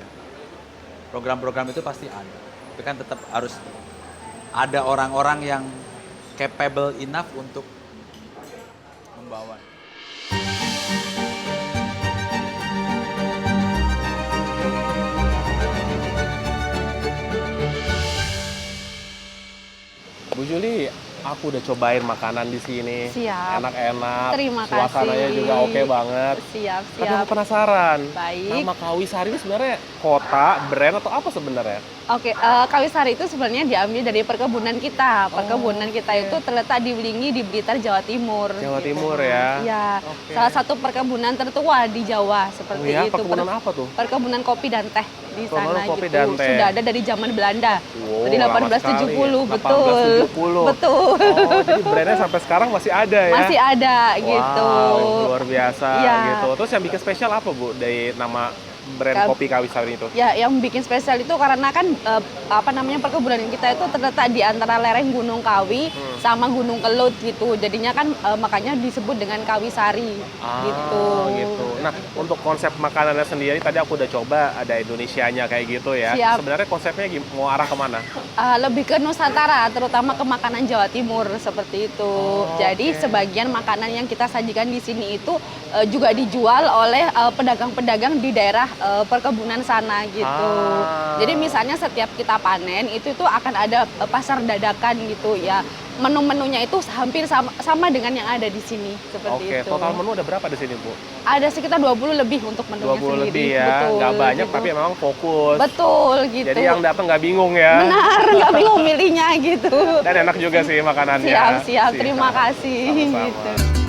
Program-program itu pasti ada. Tapi kan tetap harus ada orang-orang yang capable enough untuk membawa. Bu Juli, aku udah cobain makanan di sini. Siap. Enak-enak. Terima kasih. Suasananya juga oke banget. Siap, Tapi siap. aku penasaran. Baik. Nama Kawisari ini sebenarnya kota, brand atau apa sebenarnya? Oke, Kawisari itu sebenarnya diambil dari perkebunan kita. Perkebunan kita itu terletak di Wlingi, di Blitar, Jawa Timur. Jawa Timur ya. Iya. Oke. Salah satu perkebunan tertua di Jawa seperti Oh ya, itu. perkebunan apa tuh? Perkebunan kopi dan teh di Perkebunan sana kopi gitu. dan teh. Sudah ada dari zaman Belanda. Wow, Dari lama 1870, sekali. betul. 1870. Betul. Oh, jadi brandnya sampai sekarang masih ada ya? Masih ada gitu. Wow, luar biasa Iya. gitu. Terus yang bikin spesial apa Bu dari nama brand kopi Kawisari itu? Ya, yang bikin spesial itu karena kan perkebunan kita itu terletak di antara lereng Gunung Kawi sama Gunung Kelut gitu. Jadinya kan makanya disebut dengan Kawisari gitu. Gitu. Nah, untuk konsep makanannya sendiri tadi aku udah coba ada Indonesianya kayak gitu ya. Siap. Sebenarnya konsepnya mau arah kemana? Lebih ke Nusantara, terutama ke makanan Jawa Timur seperti itu. Jadi sebagian makanan yang kita sajikan di sini itu juga dijual oleh pedagang-pedagang di daerah perkebunan sana gitu. Jadi misalnya setiap kita panen itu akan ada pasar dadakan gitu ya. Menu-menunya itu hampir sama dengan yang ada di sini seperti Oke, itu. total menu ada berapa di sini Bu? Ada sekitar 20 lebih untuk menunya 20 sendiri. lebih ya, Betul, nggak banyak gitu. tapi memang fokus. Betul gitu. Jadi yang datang nggak bingung ya. Benar, nggak bingung milihnya gitu. Dan enak juga sih makanannya. Siap. Terima kasih. Sama-sama. Gitu.